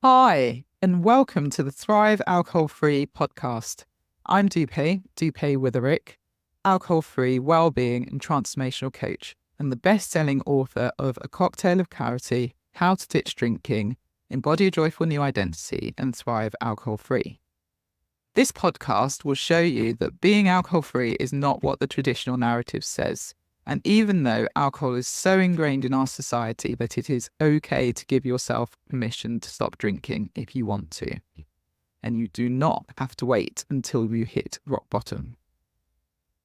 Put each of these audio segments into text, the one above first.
Hi, and welcome to the Thrive Alcohol Free podcast. I'm Dupe Witherick, alcohol free wellbeing and transformational coach, and the best selling author of A Cocktail of Clarity, How to Ditch Drinking, Embody a Joyful New Identity, and Thrive Alcohol Free. This podcast will show you that being alcohol free is not what the traditional narrative says. And even though alcohol is so ingrained in our society that it is okay to give yourself permission to stop drinking if you want to, and you do not have to wait until you hit rock bottom.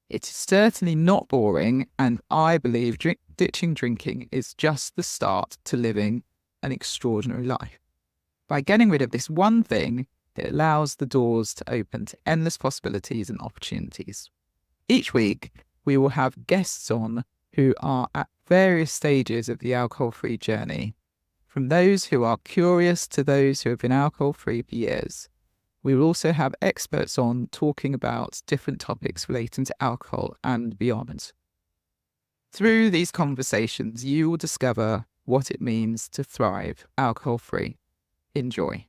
It is certainly not boring, and I believe ditching drinking is just the start to living an extraordinary life. By getting rid of this one thing, it allows the doors to open to endless possibilities and opportunities. Each week, we will have guests on who are at various stages of the alcohol-free journey, from those who are curious to those who have been alcohol-free for years. We will also have experts on talking about different topics relating to alcohol and beyond. Through these conversations, you will discover what it means to thrive alcohol-free. Enjoy.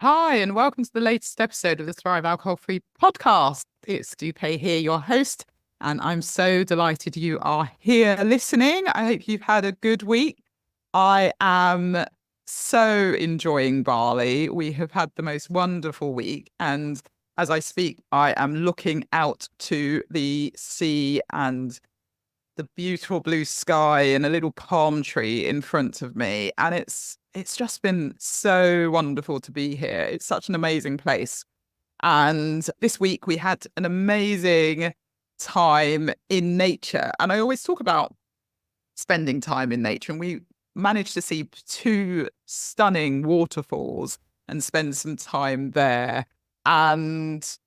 Hi, and welcome to the latest episode of the Thrive Alcohol Free podcast. It's Dupe here, your host, and I'm so delighted you are here listening. I hope you've had a good week. I am so enjoying Bali. We have had the most wonderful week, and as I speak, I am looking out to the sea and the beautiful blue sky and a little palm tree in front of me, and it's just been so wonderful to be here. It's such an amazing place. And this week we had an amazing time in nature. And I always talk about spending time in nature. And we managed to see two stunning waterfalls and spend some time there. And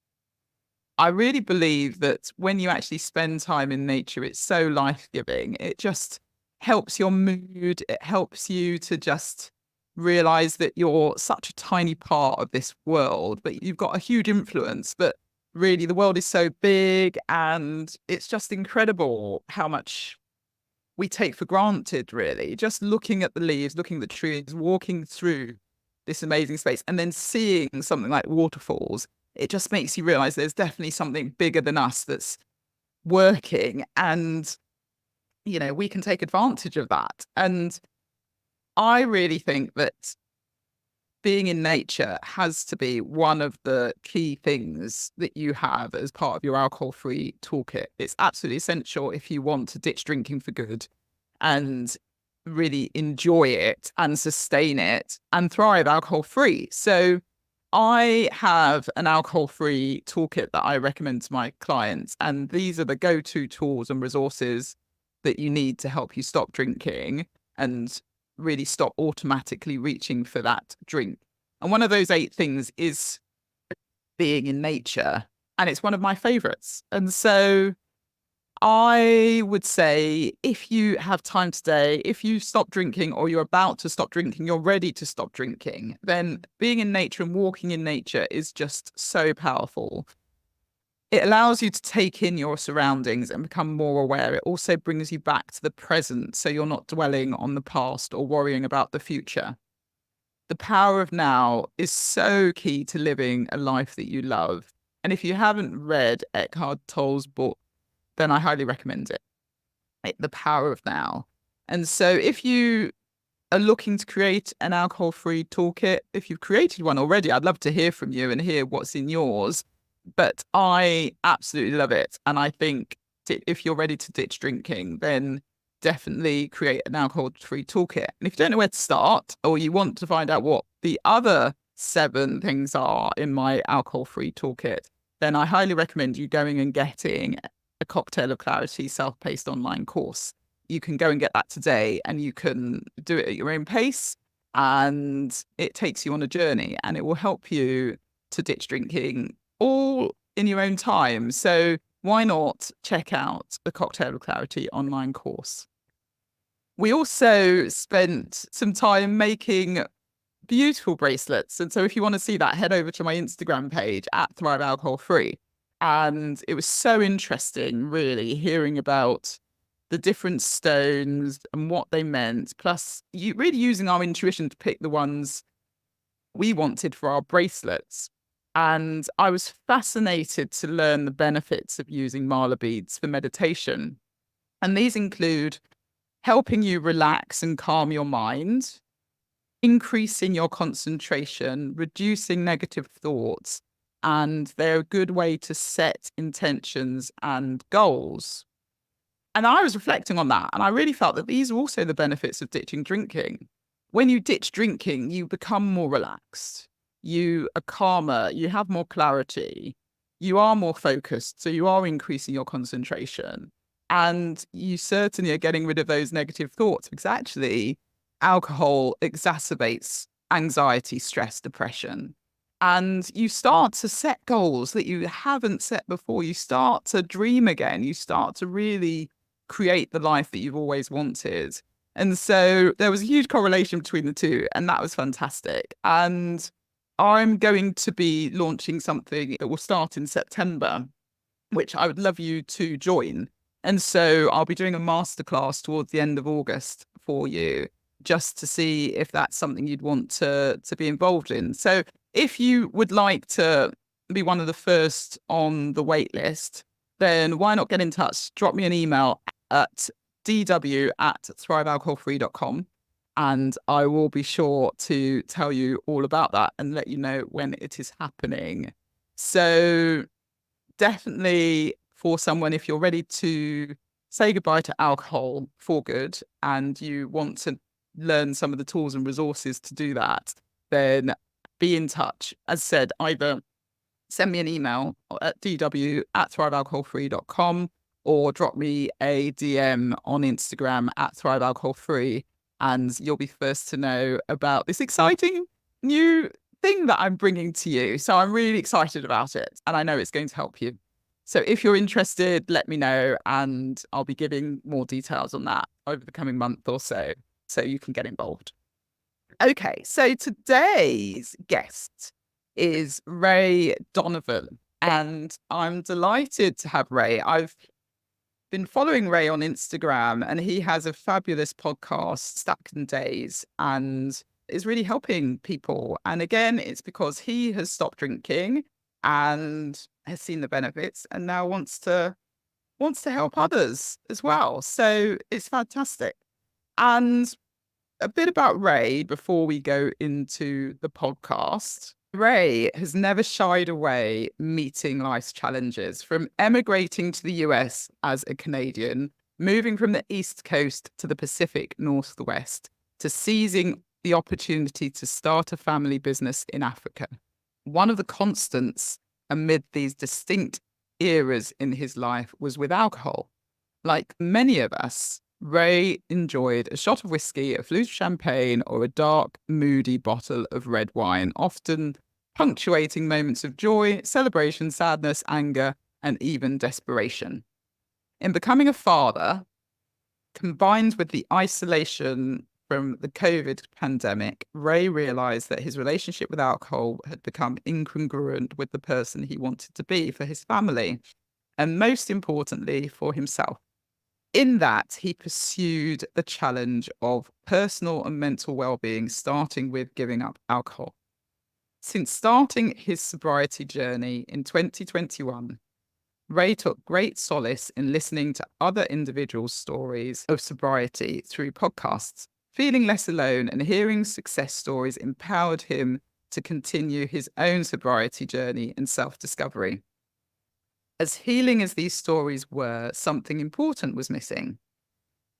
I really believe that when you actually spend time in nature, it's so life-giving. It just helps your mood. It helps you to just realize that you're such a tiny part of this world, but you've got a huge influence. But really, the world is so big, and it's just incredible how much we take for granted, really. Just looking at the leaves, looking at the trees, walking through this amazing space, and then seeing something like waterfalls, it just makes you realize there's definitely something bigger than us that's working, and, you know, we can take advantage of that. And I really think that being in nature has to be one of the key things that you have as part of your alcohol-free toolkit. It's absolutely essential if you want to ditch drinking for good and really enjoy it and sustain it and thrive alcohol-free. So I have an alcohol-free toolkit that I recommend to my clients, and these are the go-to tools and resources that you need to help you stop drinking and really stop automatically reaching for that drink. And one of those 8 things is being in nature, and it's one of my favorites. And so I would say, if you have time today, if you stop drinking or you're about to stop drinking, you're ready to stop drinking, then being in nature and walking in nature is just so powerful. It allows you to take in your surroundings and become more aware. It also brings you back to the present, so you're not dwelling on the past or worrying about the future. The power of now is so key to living a life that you love. And if you haven't read Eckhart Tolle's book, then I highly recommend it. The Power of Now. And so if you are looking to create an alcohol-free toolkit, if you've created one already, I'd love to hear from you and hear what's in yours. But I absolutely love it. And I think if you're ready to ditch drinking, then definitely create an alcohol-free toolkit. And if you don't know where to start, or you want to find out what the other 7 things are in my alcohol-free toolkit, then I highly recommend you going and getting A Cocktail of Clarity self-paced online course. You can go and get that today, and you can do it at your own pace, and it takes you on a journey, and it will help you to ditch drinking all in your own time. So why not check out the Cocktail of Clarity online course? We also spent some time making beautiful bracelets. And so if you want to see that, head over to my Instagram page at Thrive Alcohol Free. And it was so interesting, really, hearing about the different stones and what they meant, plus you really using our intuition to pick the ones we wanted for our bracelets. And I was fascinated to learn the benefits of using mala beads for meditation. And these include helping you relax and calm your mind, increasing your concentration, reducing negative thoughts, and they're a good way to set intentions and goals. And I was reflecting on that, and I really felt that these are also the benefits of ditching drinking. When you ditch drinking, you become more relaxed, you are calmer, you have more clarity, you are more focused, so you are increasing your concentration. And you certainly are getting rid of those negative thoughts, because actually alcohol exacerbates anxiety, stress, depression. And you start to set goals that you haven't set before. You start to dream again. You start to really create the life that you've always wanted. And so there was a huge correlation between the two, and that was fantastic. And I'm going to be launching something that will start in September, which I would love you to join. And so I'll be doing a masterclass towards the end of August for you, just to see if that's something you'd want to be involved in. So if you would like to be one of the first on the wait list, then why not get in touch? Drop me an email at dw@thrivealcoholfree.com, and I will be sure to tell you all about that and let you know when it is happening. So definitely for someone, if you're ready to say goodbye to alcohol for good and you want to learn some of the tools and resources to do that, then be in touch. As said, either send me an email at dw@thrivealcoholfree.com or drop me a DM on Instagram at thrivealcoholfree, and you'll be first to know about this exciting new thing that I'm bringing to you. So I'm really excited about it, and I know it's going to help you. So if you're interested, let me know, and I'll be giving more details on that over the coming month or so you can get involved. Okay, so today's guest is Ray Donovan, and I'm delighted to have Ray. I've been following Ray on Instagram, and he has a fabulous podcast, Stack and Days, and is really helping people. And again, it's because he has stopped drinking and has seen the benefits and now wants to help others as well. So it's fantastic. And a bit about Ray before we go into the podcast. Ray has never shied away meeting life's challenges, from emigrating to the US as a Canadian, moving from the East Coast to the Pacific Northwest, to seizing the opportunity to start a family business in Africa. One of the constants amid these distinct eras in his life was with alcohol. Like many of us, Ray enjoyed a shot of whiskey, a flute of champagne, or a dark, moody bottle of red wine, often punctuating moments of joy, celebration, sadness, anger, and even desperation. In becoming a father, combined with the isolation from the COVID pandemic, Ray realized that his relationship with alcohol had become incongruent with the person he wanted to be for his family, and most importantly, for himself. In that, he pursued the challenge of personal and mental well-being, starting with giving up alcohol. Since starting his sobriety journey in 2021, Ray took great solace in listening to other individuals' stories of sobriety through podcasts. Feeling less alone and hearing success stories empowered him to continue his own sobriety journey and self-discovery. As healing as these stories were, something important was missing.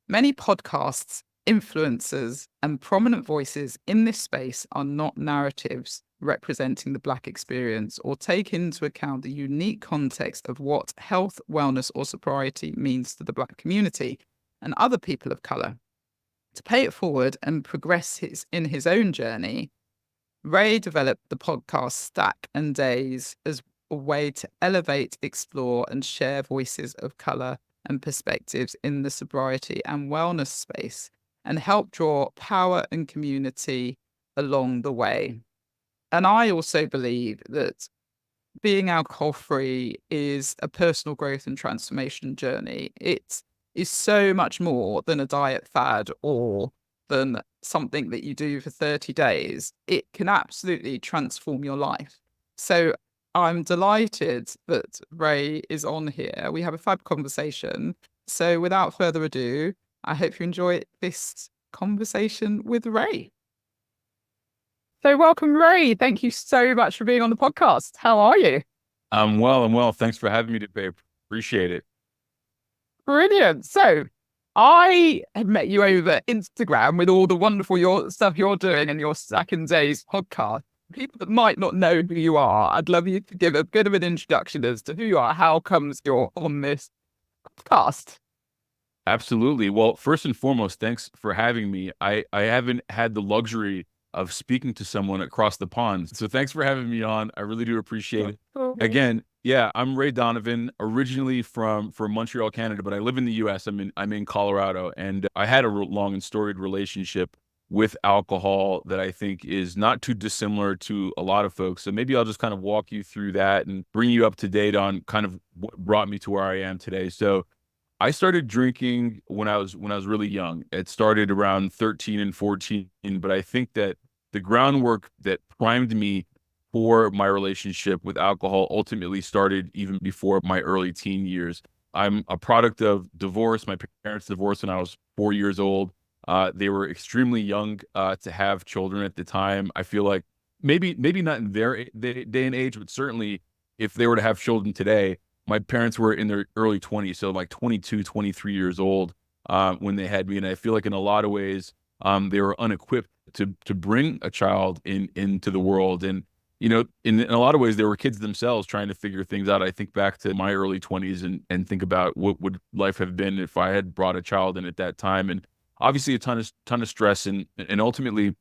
Many podcasts, influencers, and prominent voices in this space are not narratives representing the Black experience or take into account the unique context of what health, wellness, or sobriety means to the Black community and other people of colour. To pay it forward and progress in his own journey, Ray developed the podcast Stack and Days as a way to elevate, explore, and share voices of colour and perspectives in the sobriety and wellness space, and help draw power and community along the way. And I also believe that being alcohol-free is a personal growth and transformation journey. It is so much more than a diet fad or than something that you do for 30 days. It can absolutely transform your life. So I'm delighted that Ray is on here. We have a fab conversation. So without further ado, I hope you enjoy this conversation with Ray. So welcome, Ray. Thank you so much for being on the podcast. How are you? I'm well. Thanks for having me today. Appreciate it. Brilliant. So I have met you over Instagram with all the wonderful stuff you're doing and your Second Days podcast. People that might not know who you are, I'd love you to give a bit of an introduction as to who you are. How comes you're on this podcast? Absolutely. Well, first and foremost, thanks for having me. I haven't had the luxury of speaking to someone across the pond. So thanks for having me on. I really do appreciate it. Again, yeah, I'm Ray Donovan, originally from Montreal, Canada, but I live in the US. I'm in Colorado, and I had a long and storied relationship with alcohol that I think is not too dissimilar to a lot of folks. So maybe I'll just kind of walk you through that and bring you up to date on kind of what brought me to where I am today. So I started drinking when I was really young. It started around 13 and 14, but I think that the groundwork that primed me for my relationship with alcohol ultimately started even before my early teen years. I'm a product of divorce. My parents divorced when I was 4 years old. They were extremely young to have children at the time. I feel like maybe not in their day and age, but certainly if they were to have children today, my parents were in their early 20s, so like 22, 23 years old when they had me. And I feel like in a lot of ways, they were unequipped to bring a child into the world. And, you know, in a lot of ways, they were kids themselves trying to figure things out. I think back to my early 20s and think about what would life have been if I had brought a child in at that time. And obviously a ton of stress. And ultimately,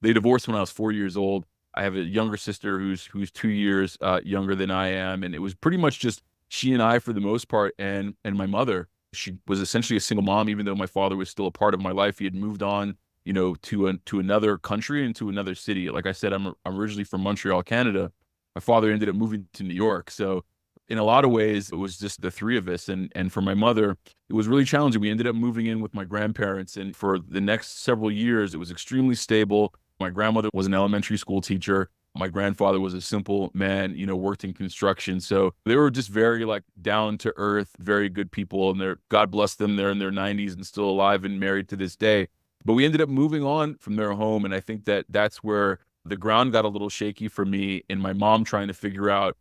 they divorced when I was 4 years old. I have a younger sister who's 2 years younger than I am, and it was pretty much just she and I for the most part, and my mother. She was essentially a single mom, even though my father was still a part of my life. He had moved on, you know, to another country and to another city. Like I said, I'm originally from Montreal, Canada. My father ended up moving to New York, so in a lot of ways, it was just the three of us. And for my mother, it was really challenging. We ended up moving in with my grandparents, and for the next several years, it was extremely stable. My grandmother was an elementary school teacher. My grandfather was a simple man, you know, worked in construction. So they were just very like down to earth, very good people. And they're, God bless them, they're in their 90s and still alive and married to this day. But we ended up moving on from their home. And I think that that's where the ground got a little shaky for me and my mom trying to figure out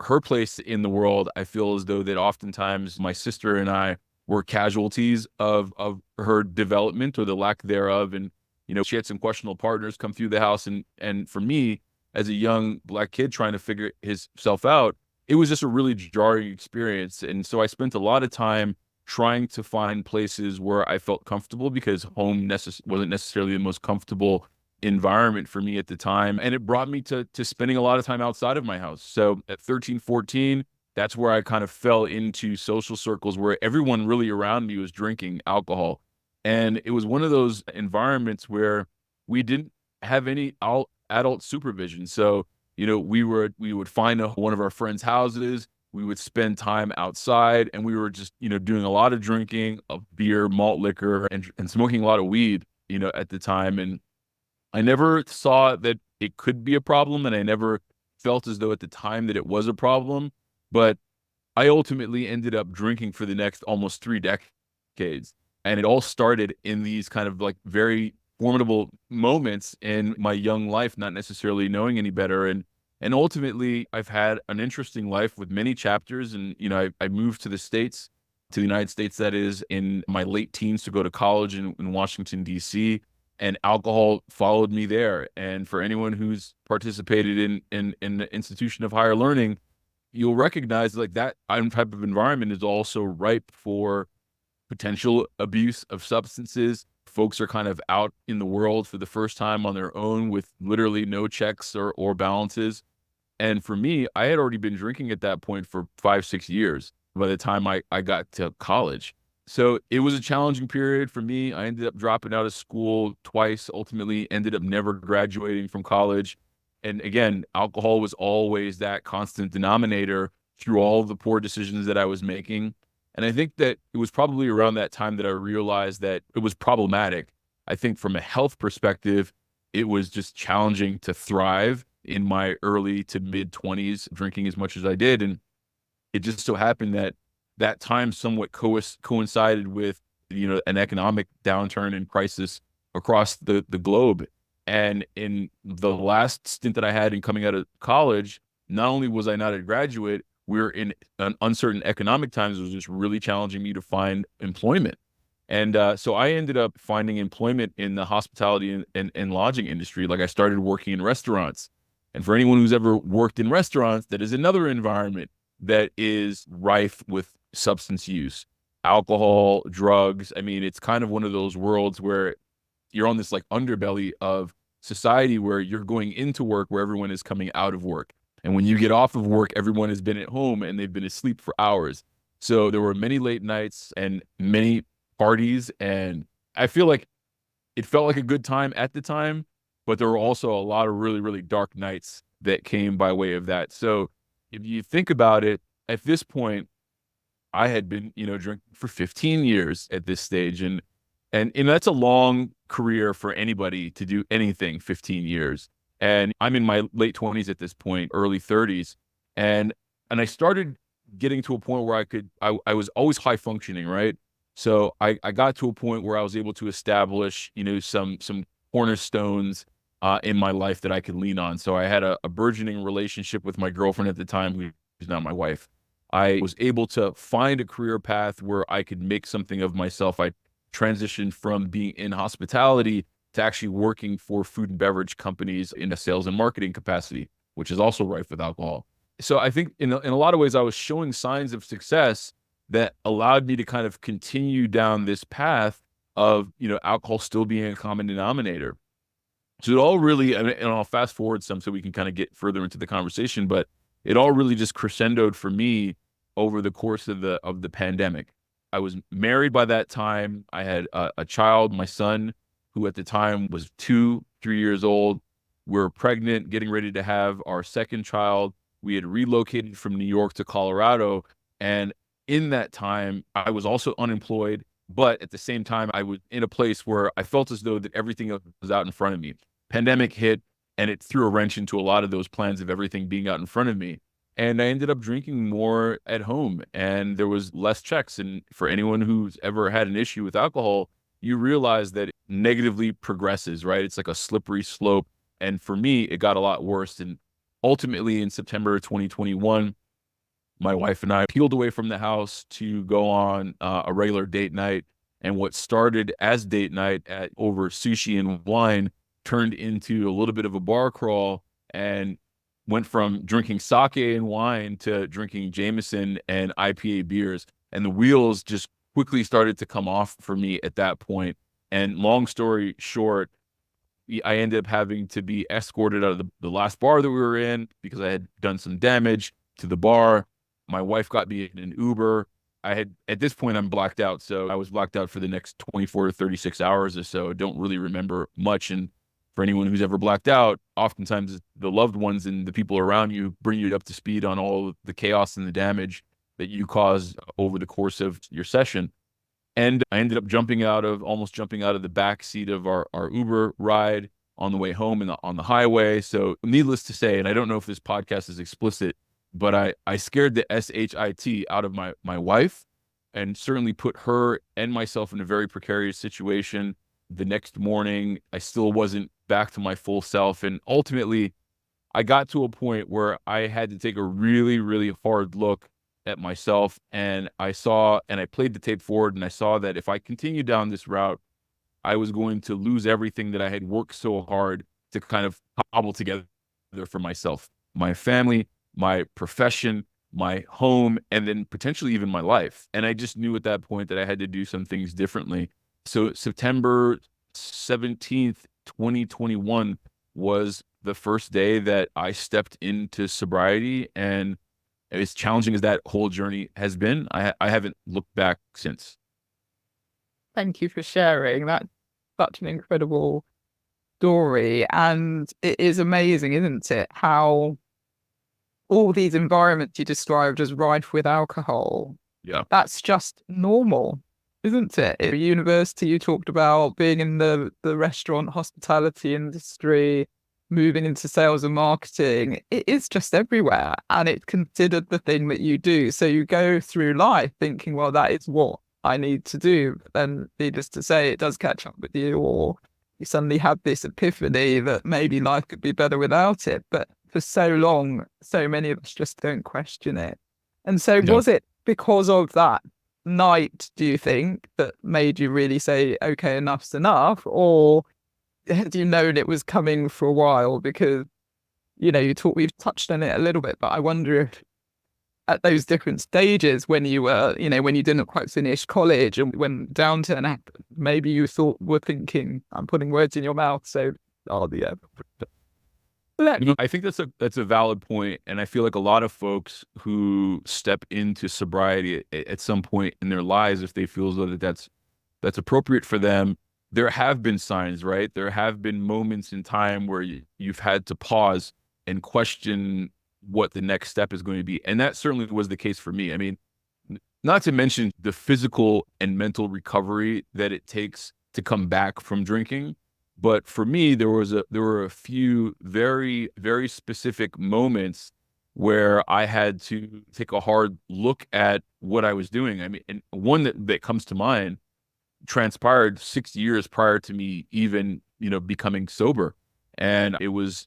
her place in the world. I feel as though that oftentimes my sister and I were casualties of her development or the lack thereof. And you know, she had some questionable partners come through the house. And for me, as a young Black kid trying to figure himself out, it was just a really jarring experience. And so I spent a lot of time trying to find places where I felt comfortable because home wasn't necessarily the most comfortable environment for me at the time. And it brought me to spending a lot of time outside of my house. So at 13, 14, that's where I kind of fell into social circles where everyone really around me was drinking alcohol. And it was one of those environments where we didn't have any adult supervision. So, you know, we would find one of our friends' houses, we would spend time outside, and we were just, you know, doing a lot of drinking of beer, malt liquor, and smoking a lot of weed, you know, at the time. And I never saw that it could be a problem, and I never felt as though at the time that it was a problem. But I ultimately ended up drinking for the next almost 3 decades. And it all started in these kind of like very formidable moments in my young life, not necessarily knowing any better. And ultimately, I've had an interesting life with many chapters. And, you know, I moved to the States, to the United States, that is, in my late teens to go to college in Washington, D.C., and alcohol followed me there. And for anyone who's participated in the institution of higher learning, you'll recognize like that type of environment is also ripe for potential abuse of substances. Folks are kind of out in the world for the first time on their own with literally no checks or balances. And for me, I had already been drinking at that point for 5, 6 years by the time I got to college. So it was a challenging period for me. I ended up dropping out of school twice, ultimately ended up never graduating from college. And again, alcohol was always that constant denominator through all of the poor decisions that I was making. And I think that it was probably around that time that I realized that it was problematic. I think from a health perspective, it was just challenging to thrive in my early to mid 20s, drinking as much as I did. And it just so happened that that time somewhat coincided with, an economic downturn and crisis across the globe. And in the last stint that I had in coming out of college, not only was I not a graduate, we were in an uncertain economic times. It was just really challenging me to find employment. And so I ended up finding employment in the hospitality and lodging industry. Like I started working in restaurants. And for anyone who's ever worked in restaurants, that is another environment that is rife with substance use, alcohol, drugs. I mean, it's kind of one of those worlds where you're on this like underbelly of society where you're going into work where everyone is coming out of work. And when you get off of work, everyone has been at home and they've been asleep for hours. So there were many late nights and many parties. And I feel like it felt like a good time at the time, but there were also a lot of really, really dark nights that came by way of that. So if you think about it, at this point, I had been, drinking for 15 years at this stage. And that's a long career for anybody to do anything 15 years. And I'm in my late 20s at this point, early 30s. And I started getting to a point where I was always high functioning, right? So I got to a point where I was able to establish, some cornerstones in my life that I could lean on. So I had a burgeoning relationship with my girlfriend at the time, who's now my wife. I was able to find a career path where I could make something of myself. I transitioned from being in hospitality to actually working for food and beverage companies in a sales and marketing capacity, which is also rife with alcohol. So I think in a lot of ways, I was showing signs of success that allowed me to kind of continue down this path of, alcohol still being a common denominator. So it all really, and I'll fast forward some so we can kind of get further into the conversation, but it all really just crescendoed for me over the course of the pandemic. I was married by that time. I had a child, my son, who at the time was 3 years old. We were pregnant, getting ready to have our second child. We had relocated from New York to Colorado. And in that time, I was also unemployed. But at the same time, I was in a place where I felt as though that everything was out in front of me. Pandemic hit, and it threw a wrench into a lot of those plans of everything being out in front of me. And I ended up drinking more at home, and there was less checks. And for anyone who's ever had an issue with alcohol, you realize that it negatively progresses, right? It's like a slippery slope. And for me, it got a lot worse. And ultimately, in September 2021, my wife and I peeled away from the house to go on a regular date night. And what started as date night over sushi and wine turned into a little bit of a bar crawl, and went from drinking sake and wine to drinking Jameson and IPA beers. And the wheels just quickly started to come off for me at that point. And long story short, I ended up having to be escorted out of the last bar that we were in because I had done some damage to the bar. My wife got me in an Uber. At this point, I'm blacked out. So I was blacked out for the next 24 to 36 hours or so. I don't really remember much. And for anyone who's ever blacked out, oftentimes the loved ones and the people around you bring you up to speed on all the chaos and the damage that you caused over the course of your session. And I ended up almost jumping out of the back seat of our Uber ride on the way home and on the highway. So needless to say, and I don't know if this podcast is explicit, but I scared the SHIT out of my wife, and certainly put her and myself in a very precarious situation. The next morning, I still wasn't back to my full self. And ultimately, I got to a point where I had to take a really, really hard look at myself. And I played the tape forward, and I saw that if I continued down this route, I was going to lose everything that I had worked so hard to kind of cobble together for myself, my family, my profession, my home, and then potentially even my life. And I just knew at that point that I had to do some things differently. So September 17th, 2021 was the first day that I stepped into sobriety. And as challenging as that whole journey has been, I haven't looked back since. Thank you for sharing. That's such an incredible story. And it is amazing, isn't it, how all these environments you described as rife with alcohol Yeah. That's just normal, isn't it? At university, you talked about being in the restaurant hospitality industry, moving into sales and marketing. It is just everywhere, and it's considered the thing that you do. So you go through life thinking, well, that is what I need to do. But then, needless to say, it does catch up with you, or you suddenly have this epiphany that maybe life could be better without it. But for so long, so many of us just don't question it. And so, Yeah. was it because of that night, do you think, that made you really say, okay, enough's enough? Or had you known it was coming for a while? Because, we've touched on it a little bit, but I wonder if at those different stages when you were, when you didn't quite finish college and when downturn happened, maybe you were thinking, I'm putting words in your mouth. So, yeah. I think that's a valid point, and I feel like a lot of folks who step into sobriety at some point in their lives, if they feel as though that's appropriate for them, there have been signs, right? There have been moments in time where you've had to pause and question what the next step is going to be, and that certainly was the case for me. I mean, not to mention the physical and mental recovery that it takes to come back from drinking. But for me, there were a few very, very specific moments where I had to take a hard look at what I was doing. I mean, and one that comes to mind transpired 6 years prior to me even, becoming sober. And it was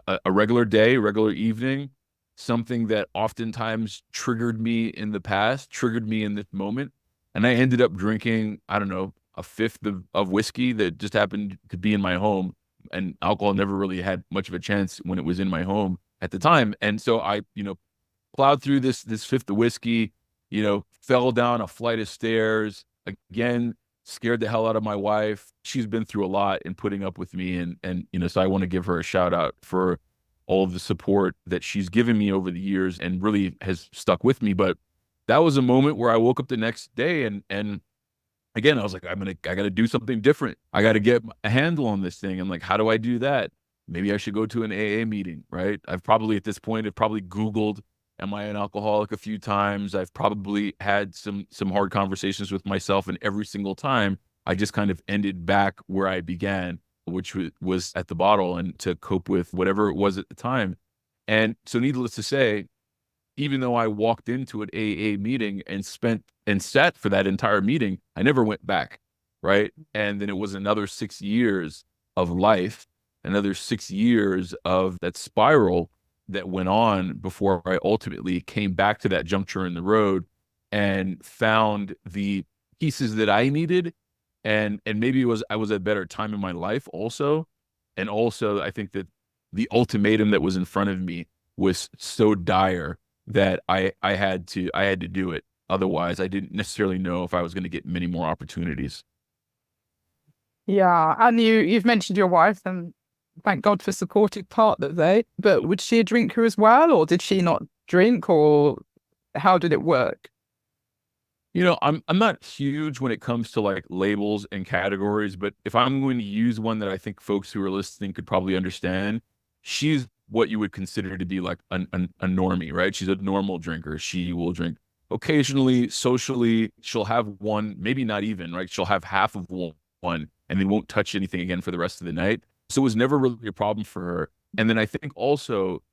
a regular day, regular evening, something that oftentimes triggered me in the past, triggered me in this moment. And I ended up drinking, I don't know, a fifth of whiskey that just happened to be in my home. And alcohol never really had much of a chance when it was in my home at the time. And so I, plowed through this fifth of whiskey, fell down a flight of stairs, again, scared the hell out of my wife. She's been through a lot in putting up with me. And so I want to give her a shout out for all of the support that she's given me over the years and really has stuck with me. But that was a moment where I woke up the next day and again, I was like, I got to do something different. I got to get a handle on this thing. I'm like, how do I do that? Maybe I should go to an AA meeting, right? I've probably at this point have probably Googled, am I an alcoholic a few times? I've probably had some hard conversations with myself, and every single time I just kind of ended back where I began, which was at the bottle and to cope with whatever it was at the time. And so needless to say, even though I walked into an AA meeting and sat for that entire meeting, I never went back, right? And then it was another 6 years of life, another 6 years of that spiral that went on before I ultimately came back to that juncture in the road and found the pieces that I needed. And maybe I was at a better time in my life also. And also I think that the ultimatum that was in front of me was so dire that I had to do it. Otherwise, I didn't necessarily know if I was going to get many more opportunities. Yeah, and you've mentioned your wife, and thank God for supportive partners, eh? But was she a drinker as well, or did she not drink, or how did it work? I'm not huge when it comes to like labels and categories, but if I'm going to use one that I think folks who are listening could probably understand, she's what you would consider to be like a normie, right? She's a normal drinker. She will drink occasionally, socially. She'll have one, maybe not even, right? She'll have half of one and then won't touch anything again for the rest of the night. So it was never really a problem for her. And then I think also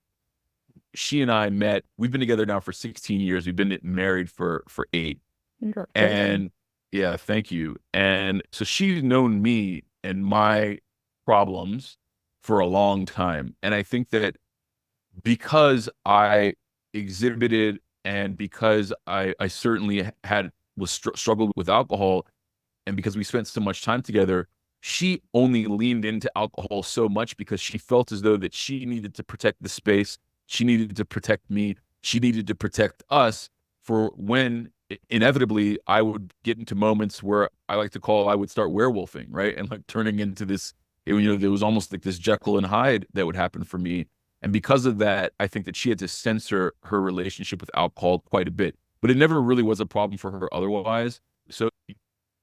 she and I met, we've been together now for 16 years. We've been married for 8. And yeah, thank you. And so she's known me and my problems for a long time. And I think that because I exhibited and because I certainly struggled with alcohol, and because we spent so much time together, she only leaned into alcohol so much because she felt as though that she needed to protect the space. She needed to protect me. She needed to protect us for when inevitably I would get into moments where I like to call, I would start werewolfing, right? And like turning into this, there was almost like this Jekyll and Hyde that would happen for me. And because of that, I think that she had to censor her relationship with alcohol quite a bit, but it never really was a problem for her otherwise. So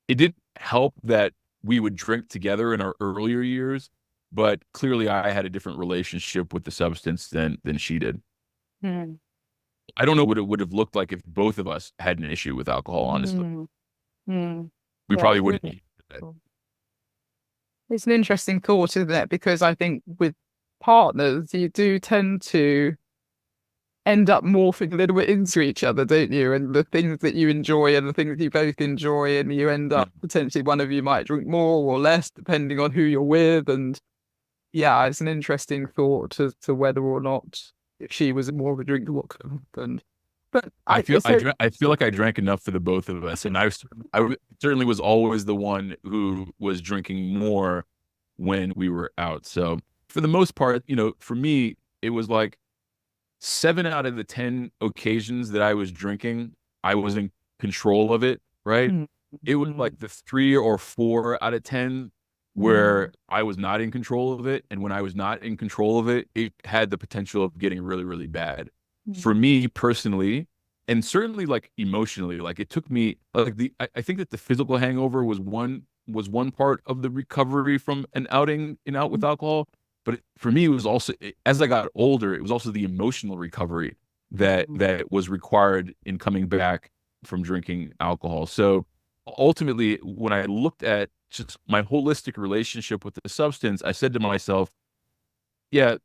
it didn't help that we would drink together in our earlier years, but clearly I had a different relationship with the substance than she did. Hmm. I don't know what it would have looked like if both of us had an issue with alcohol, honestly. Mm, mm. We Yeah, probably it's wouldn't really eat that. cool. It's an interesting thought, isn't it? Because I think with partners, you do tend to end up morphing a little bit into each other, don't you? And the things that you enjoy and the things you both enjoy, and you end Yeah. up potentially one of you might drink more or less, depending on who you're with. And yeah, it's an interesting thought to whether or not if she was more of a drinker, what could have happened. But I feel like I drank enough for the both of us, and certainly was always the one who was drinking more when we were out. So for the most part, for me, it was like 7 out of the 10 occasions that I was drinking, I was in control of it, right? Mm, It was mm, like the 3 or 4 out of 10 mm, where I was not in control of it. And when I was not in control of it, it had the potential of getting really, really bad. For mm, me personally, and certainly like emotionally, like it took me like I think that the physical hangover was one part of the recovery from an outing in out with alcohol. But for me, it was also as I got older, it was also the emotional recovery that mm, that was required in coming back from drinking alcohol. So ultimately, when I looked at just my holistic relationship with the substance, I said to myself, yeah,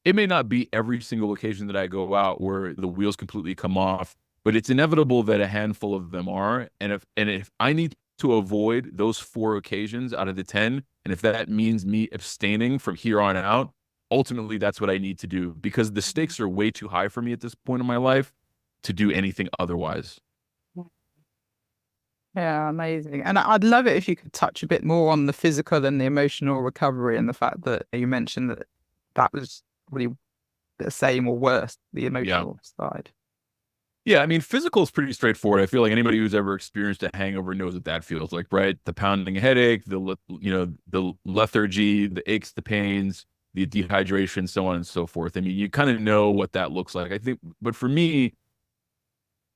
it may not be every single occasion that I go out where the wheels completely come off, but it's inevitable that a handful of them are. And if I need to avoid those 4 occasions out of the 10, and if that means me abstaining from here on out, ultimately that's what I need to do because the stakes are way too high for me at this point in my life to do anything otherwise. mm. Yeah, amazing. And I'd love it if you could touch a bit more on the physical and the emotional recovery and the fact that you mentioned that that was really the same or worse, the Yeah. emotional side. Yeah, I mean, physical is pretty straightforward. I feel like anybody who's ever experienced a hangover knows what that feels like, right? The pounding headache, the lethargy, the aches, the pains, the dehydration, so on and so forth. I mean, you kind of know what that looks like. I think, but for me,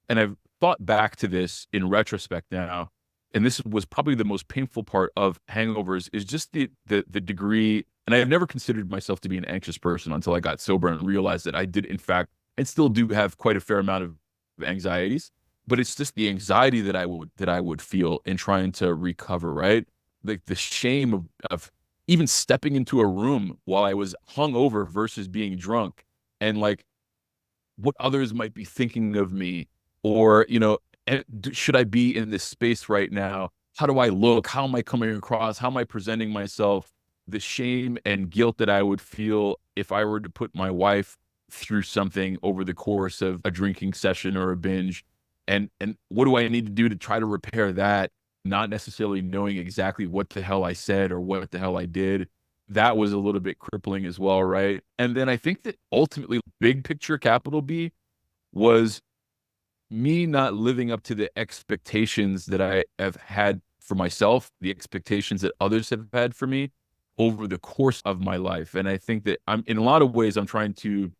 and I've thought back to this in retrospect now, and this was probably the most painful part of hangovers is just the degree. And I've never considered myself to be an anxious person until I got sober and realized that I did, in fact, and still do have quite a fair amount of anxieties. But it's just the anxiety that I would feel in trying to recover, right? Like the shame of even stepping into a room while I was hungover versus being drunk, and like what others might be thinking of me, or should I be in this space right now? How do I look? How am I coming across? How am I presenting myself? The shame and guilt that I would feel if I were to put my wife through something over the course of a drinking session or a binge, and what do I need to do to try to repair that, not necessarily knowing exactly what the hell I said or what the hell I did. That was a little bit crippling as well, right? And then I think that ultimately, big picture, capital B, was me not living up to the expectations that I have had for myself, the expectations that others have had for me over the course of my life. And I think that I'm in a lot of ways I'm trying to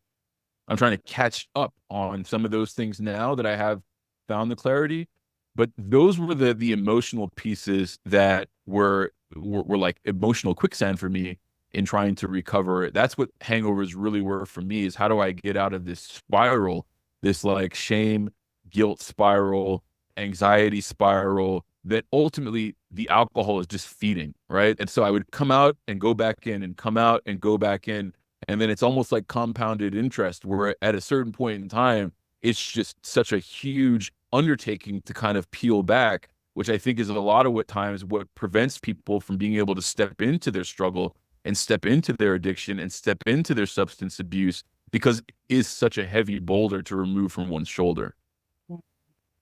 catch up on some of those things now that I have found the clarity. But those were the emotional pieces that were like emotional quicksand for me in trying to recover. That's what hangovers really were for me, is how do I get out of this spiral, this like shame, guilt spiral, anxiety spiral that ultimately the alcohol is just feeding, right? And so I would come out and go back in and come out and go back in, and then it's almost like compounded interest, where at a certain point in time, it's just such a huge undertaking to kind of peel back, which I think is a lot of what times what prevents people from being able to step into their struggle and step into their addiction and step into their substance abuse, because it is such a heavy boulder to remove from one's shoulder.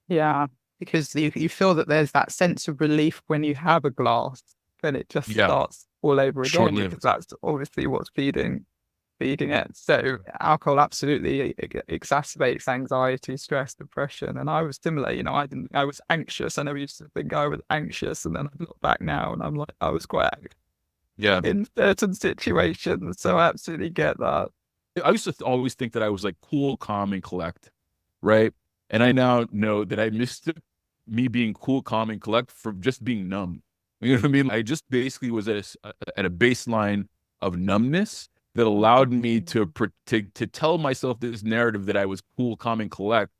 Yeah, because you feel that there's that sense of relief when you have a glass, then it just Yeah, starts all over short again because lived. that's obviously what's feeding it. So alcohol absolutely exacerbates anxiety, stress, depression. And I was similar, I was anxious. I never used to think I was anxious. And then I look back now and I'm like, I was quite Yeah. in certain situations. So I absolutely get that. I used to always think that I was like cool, calm, and collect, right? And I now know that I missed me being cool, calm, and collect from just being numb. You know what I mean? I just basically was at a baseline of numbness, that allowed me to tell myself this narrative that I was cool, calm, and collect.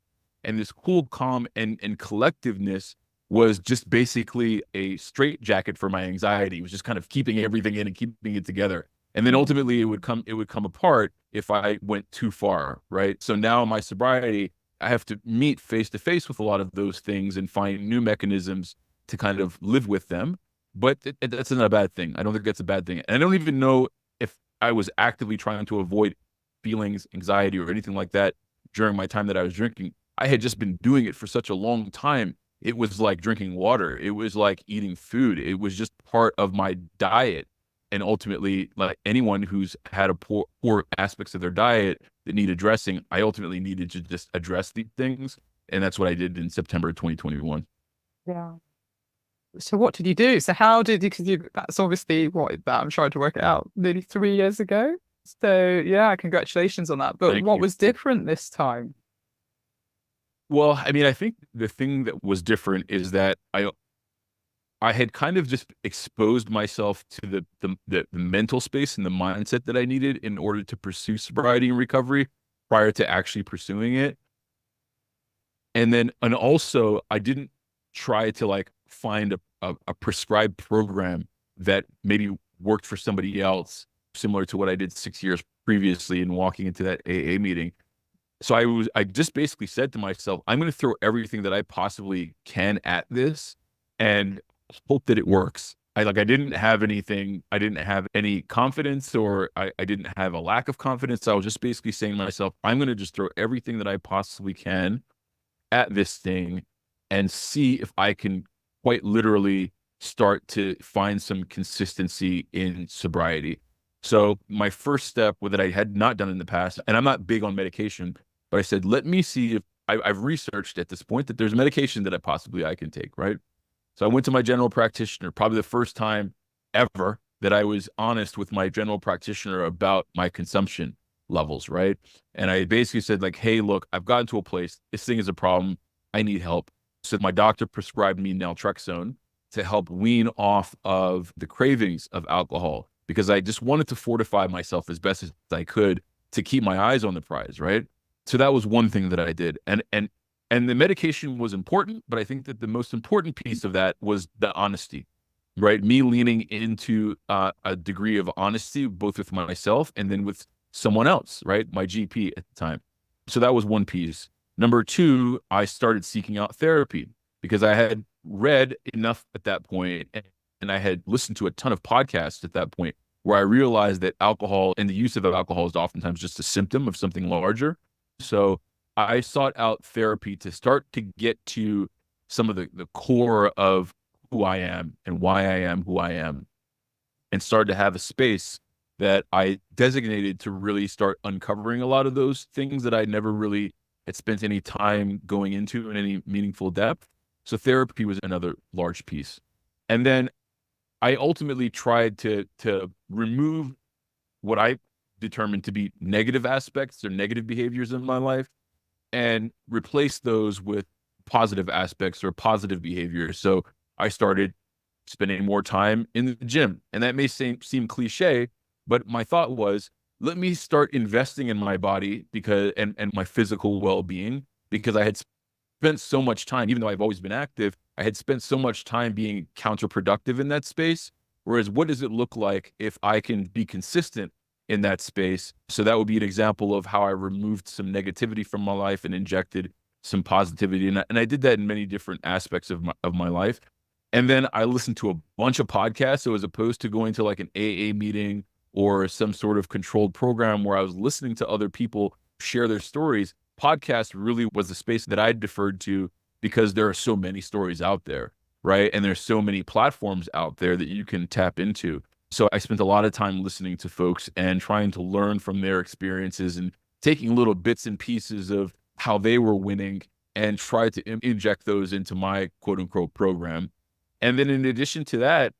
And this cool, calm, and collectiveness was just basically a straitjacket for my anxiety. It was just kind of keeping everything in and keeping it together. And then ultimately it would come apart if I went too far, right? So now in my sobriety, I have to meet face to face with a lot of those things and find new mechanisms to kind of live with them. But that's not a bad thing. I don't think that's a bad thing. And I don't even know if I was actively trying to avoid feelings, anxiety, or anything like that during my time that I was drinking. I had just been doing it for such a long time. It was like drinking water. It was like eating food. It was just part of my diet. And ultimately, like anyone who's had a poor aspects of their diet that need addressing, I ultimately needed to just address these things. And that's what I did in September 2021. Yeah. So what did you do? So how did you, because that's obviously I'm trying to work it out, nearly 3 years ago. So yeah, congratulations on that. But Thank what you. was different this time? Well, I mean, I think the thing that was different is that I had kind of just exposed myself to the mental space and the mindset that I needed in order to pursue sobriety and recovery prior to actually pursuing it. And also I didn't try to like find a prescribed program that maybe worked for somebody else, similar to what I did 6 years previously in walking into that AA meeting. So I just basically said to myself, I'm going to throw everything that I possibly can at this and hope that it works. I didn't have anything. I didn't have any confidence, or I didn't have a lack of confidence. I was just basically saying to myself, I'm going to just throw everything that I possibly can at this thing and see if I can quite literally start to find some consistency in sobriety. So my first step that I had not done in the past, and I'm not big on medication, but I said, let me see if I've researched at this point that there's medication that I can take, right? So I went to my general practitioner, probably the first time ever that I was honest with my general practitioner about my consumption levels, right? And I basically said like, hey, look, I've gotten to a place, this thing is a problem, I need help. So my doctor prescribed me naltrexone to help wean off of the cravings of alcohol, because I just wanted to fortify myself as best as I could to keep my eyes on the prize, right? So that was one thing that I did. And the medication was important, but I think that the most important piece of that was the honesty, right? Me leaning into a degree of honesty, both with myself and then with someone else, right? My GP at the time. So that was one piece. Number two, I started seeking out therapy because I had read enough at that point, and I had listened to a ton of podcasts at that point, where I realized that alcohol and the use of alcohol is oftentimes just a symptom of something larger. So I sought out therapy to start to get to some of the core of who I am and why I am who I am, and started to have a space that I designated to really start uncovering a lot of those things that I never really had spent any time going into in any meaningful depth. So therapy was another large piece. And then I ultimately tried to remove what I determined to be negative aspects or negative behaviors in my life and replace those with positive aspects or positive behaviors. So I started spending more time in the gym. And that may seem cliche, but my thought was, let me start investing in my body and my physical well-being, because I had spent so much time, even though I've always been active, I had spent so much time being counterproductive in that space. Whereas what does it look like if I can be consistent in that space? So that would be an example of how I removed some negativity from my life and injected some positivity. And I did that in many different aspects of my life. And then I listened to a bunch of podcasts. So as opposed to going to like an AA meeting or some sort of controlled program where I was listening to other people share their stories, podcast really was the space that I deferred to, because there are so many stories out there, right? And there's so many platforms out there that you can tap into. So I spent a lot of time listening to folks and trying to learn from their experiences and taking little bits and pieces of how they were winning and try to inject those into my quote unquote program. And then in addition to that,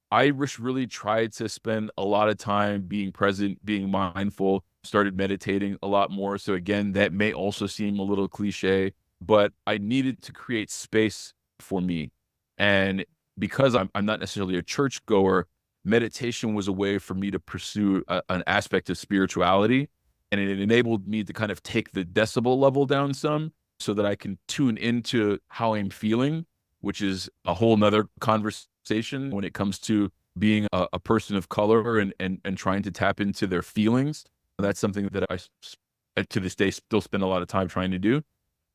Irish really tried to spend a lot of time being present, being mindful, started meditating a lot more. So again, that may also seem a little cliche, but I needed to create space for me. And because I'm not necessarily a church goer, meditation was a way for me to pursue an aspect of spirituality. And it enabled me to kind of take the decibel level down some so that I can tune into how I'm feeling, which is a whole nother conversation when it comes to being a person of color and trying to tap into their feelings. That's something that I to this day still spend a lot of time trying to do.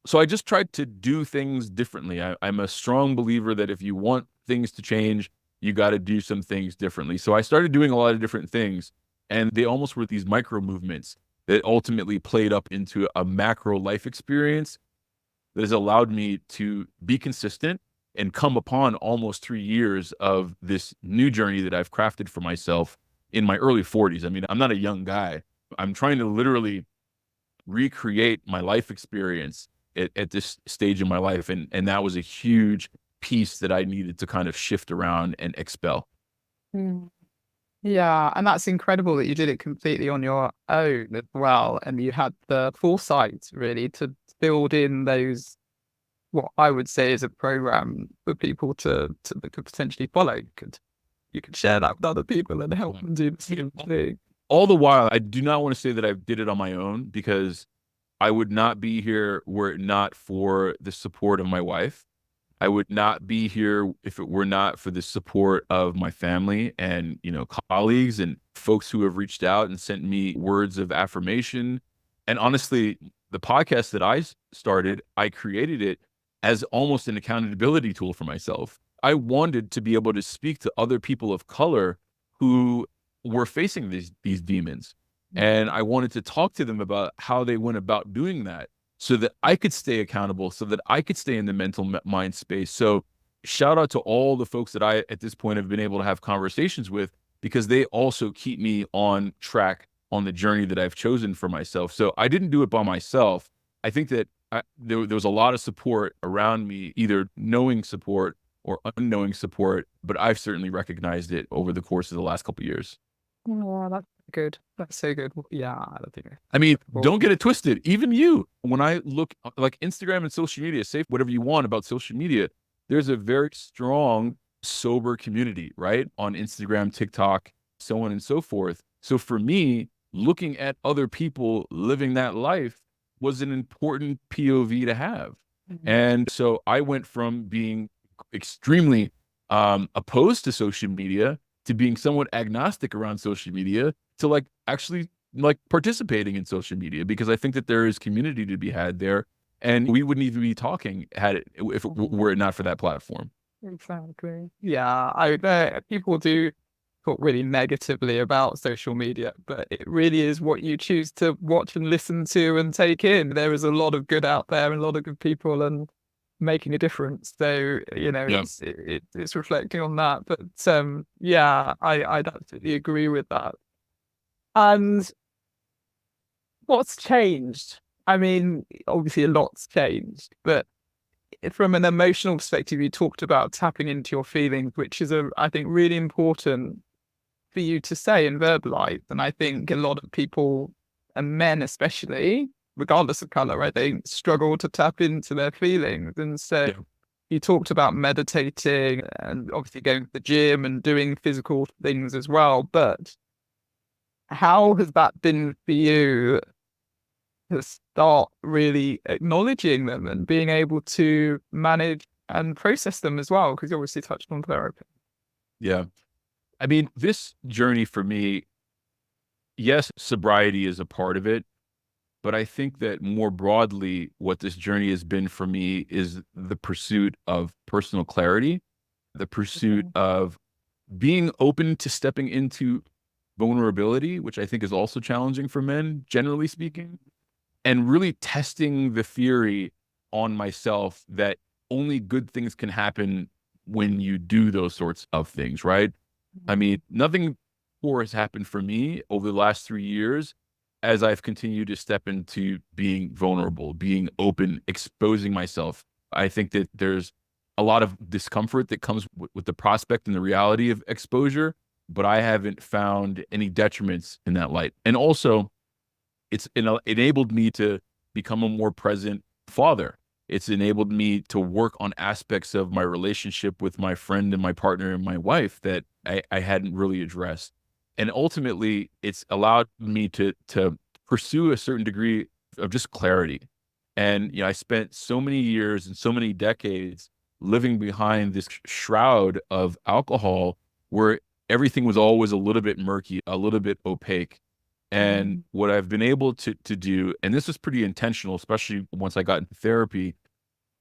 So I just tried to do things differently. I'm a strong believer that if you want things to change, you got to do some things differently. So I started doing a lot of different things, and they almost were these micro movements that ultimately played up into a macro life experience that has allowed me to be consistent and come upon almost 3 years of this new journey that I've crafted for myself in my early 40s. I mean, I'm not a young guy. I'm trying to literally recreate my life experience at this stage in my life. And that was a huge piece that I needed to kind of shift around and expel. Mm. Yeah, and that's incredible that you did it completely on your own as well, and you had the foresight really to build in those, what I would say is a program for people to that could potentially follow. You could share that with other people and help them do the same thing. All the while, I do not want to say that I did it on my own, because I would not be here were it not for the support of my wife. I would not be here if it were not for the support of my family and, colleagues and folks who have reached out and sent me words of affirmation. And honestly, the podcast that I started, I created it as almost an accountability tool for myself. I wanted to be able to speak to other people of color who were facing these demons. And I wanted to talk to them about how they went about doing that, so that I could stay accountable, so that I could stay in the mental mind space. So shout out to all the folks that I, at this point, have been able to have conversations with, because they also keep me on track on the journey that I've chosen for myself. So I didn't do it by myself. I think that there was a lot of support around me, either knowing support or unknowing support, but I've certainly recognized it over the course of the last couple of years. Oh, that's good. That's so good. Yeah, I mean, don't get it twisted. Even you, when I look like Instagram and social media, say whatever you want about social media, there's a very strong, sober community, right? On Instagram, TikTok, so on and so forth. So for me, looking at other people living that life was an important POV to have. Mm-hmm. And so I went from being extremely opposed to social media to being somewhat agnostic around social media to actually participating in social media, because I think that there is community to be had there, and we wouldn't even be talking if it were it not for that platform. Exactly. Yeah, I bet people do talk really negatively about social media, but it really is what you choose to watch and listen to and take in. There is a lot of good out there and a lot of good people and making a difference. So, it's reflecting on that. But yeah, I'd absolutely agree with that. And what's changed? I mean, obviously a lot's changed, but from an emotional perspective, you talked about tapping into your feelings, which is I think really important for you to say and verbalize. And I think a lot of people, and men especially, regardless of color, right, they struggle to tap into their feelings. And so you talked about meditating and obviously going to the gym and doing physical things as well. But how has that been for you to start really acknowledging them and being able to manage and process them as well? Because you obviously touched on therapy. Yeah. I mean, this journey for me, yes, sobriety is a part of it, but I think that more broadly, what this journey has been for me is the pursuit of personal clarity, the pursuit of being open to stepping into vulnerability, which I think is also challenging for men, generally speaking, and really testing the theory on myself that only good things can happen when you do those sorts of things, right? I mean, nothing poor has happened for me over the last 3 years as I've continued to step into being vulnerable, being open, exposing myself. I think that there's a lot of discomfort that comes with the prospect and the reality of exposure, but I haven't found any detriments in that light. And also, it's enabled me to become a more present father. It's enabled me to work on aspects of my relationship with my friend and my partner and my wife that I hadn't really addressed. And ultimately, it's allowed me to pursue a certain degree of just clarity. And I spent so many years and so many decades living behind this shroud of alcohol where everything was always a little bit murky, a little bit opaque. And what I've been able to do, and this was pretty intentional, especially once I got into therapy,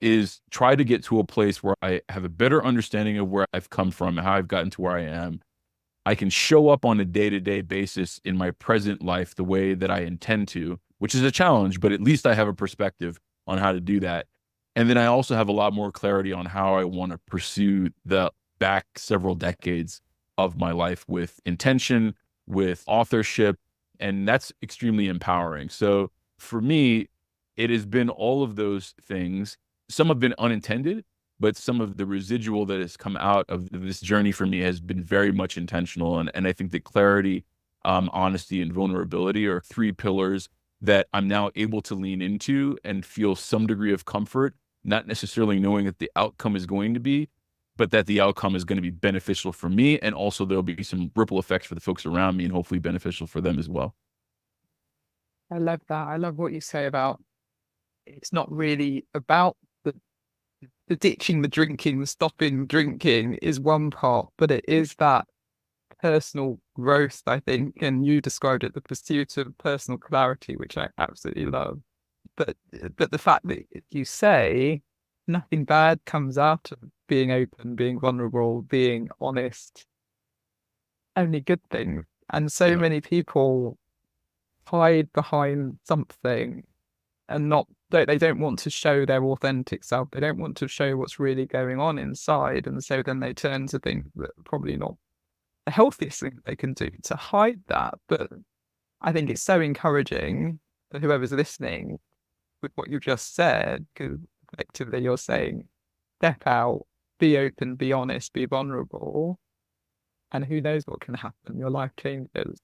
is try to get to a place where I have a better understanding of where I've come from and how I've gotten to where I am. I can show up on a day-to-day basis in my present life the way that I intend to, which is a challenge, but at least I have a perspective on how to do that. And then I also have a lot more clarity on how I want to pursue the back several decades of my life with intention, with authorship, and that's extremely empowering. So for me, it has been all of those things. Some have been unintended, but some of the residual that has come out of this journey for me has been very much intentional. And I think that clarity, honesty, and vulnerability are three pillars that I'm now able to lean into and feel some degree of comfort, not necessarily knowing that the outcome is going to be, but that the outcome is going to be beneficial for me. And also there'll be some ripple effects for the folks around me and hopefully beneficial for them as well. I love that. I love what you say about it's not really about the ditching the drinking, the stopping drinking is one part, but it is that personal growth, I think, and you described it, the pursuit of personal clarity, which I absolutely love. But the fact that you say nothing bad comes out of being open, being vulnerable, being honest, only good things. And so many people hide behind something and they don't want to show their authentic self. They don't want to show what's really going on inside. And so then they turn to things that are probably not the healthiest thing they can do to hide that. But I think it's so encouraging for whoever's listening with what you just said, because effectively you're saying, step out, be open, be honest, be vulnerable, and who knows what can happen. Your life changes.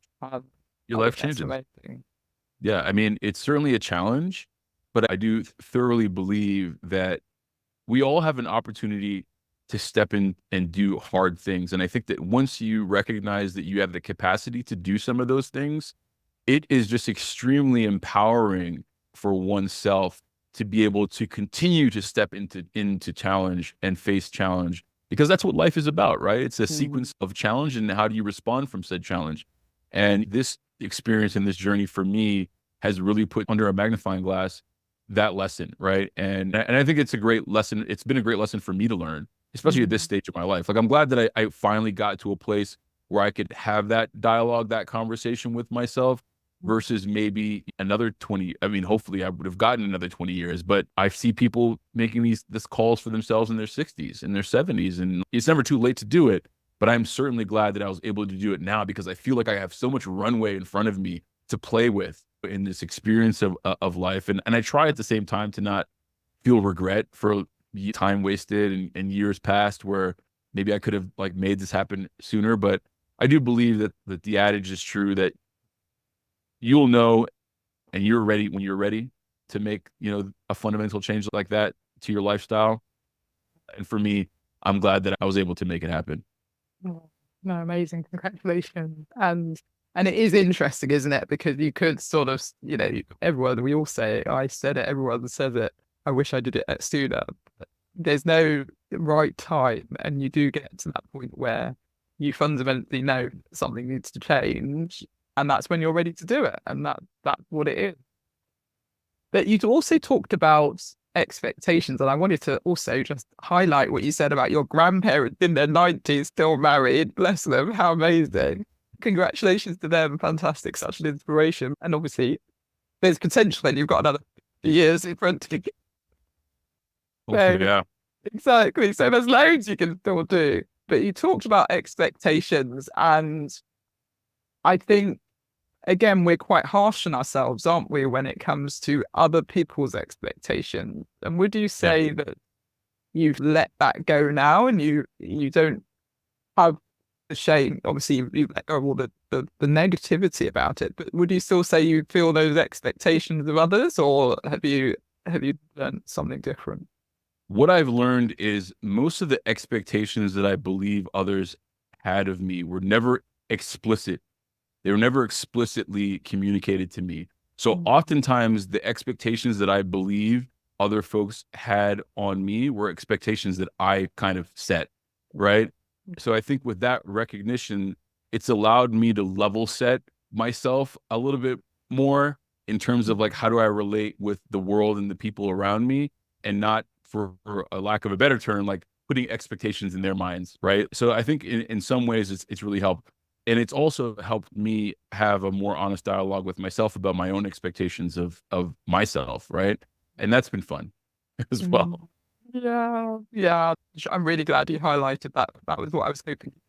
Your life changes. Amazing. Yeah, I mean, it's certainly a challenge, but I do thoroughly believe that we all have an opportunity to step in and do hard things. And I think that once you recognize that you have the capacity to do some of those things, it is just extremely empowering for oneself to be able to continue to step into challenge and face challenge, because that's what life is about, right? It's a sequence of challenge, and how do you respond from said challenge? And this experience and this journey for me has really put under a magnifying glass that lesson, right? And I think it's a great lesson. It's been a great lesson for me to learn, especially at this stage of my life. Like, I'm glad that I finally got to a place where I could have that dialogue, that conversation with myself, versus maybe another 20. I mean, hopefully I would have gotten another 20 years, but I see people making this calls for themselves in their 60s and their 70s, and it's never too late to do it. But I'm certainly glad that I was able to do it now, because I feel like I have so much runway in front of me to play with in this experience of life. And I try at the same time to not feel regret for time wasted and years past where maybe I could have like made this happen sooner. But I do believe that the adage is true, that you'll know and you're ready when you're ready to make, a fundamental change like that to your lifestyle. And for me, I'm glad that I was able to make it happen. No, amazing. Congratulations. And it is interesting, isn't it? Because you could sort of, everyone, we all say it, I said it, everyone says it. I wish I did it sooner. There's no right time. And you do get to that point where you fundamentally know something needs to change. And that's when you're ready to do it. And that's what it is. But you also talked about expectations. And I wanted to also just highlight what you said about your grandparents in their 90s, still married. Bless them. How amazing. Congratulations to them. Fantastic. Such an inspiration. And obviously, there's potential and you've got another years in front of you. So, yeah. Exactly. So there's loads you can still do. But you talked about expectations, and I think, again, we're quite harsh on ourselves, aren't we, when it comes to other people's expectations? And would you say that you've let that go now and you don't have the shame? Obviously, you've let go of all the negativity about it, but would you still say you feel those expectations of others, or have you learned something different? What I've learned is most of the expectations that I believe others had of me were never explicit. They were never explicitly communicated to me. So oftentimes the expectations that I believe other folks had on me were expectations that I kind of set, right? So I think with that recognition, it's allowed me to level set myself a little bit more in terms of like, how do I relate with the world and the people around me, and not, for a lack of a better term, like putting expectations in their minds, right? So I think in some ways it's really helped. And it's also helped me have a more honest dialogue with myself about my own expectations of myself, right? And that's been fun as well. Yeah. I'm really glad you highlighted that. That was what I was hoping to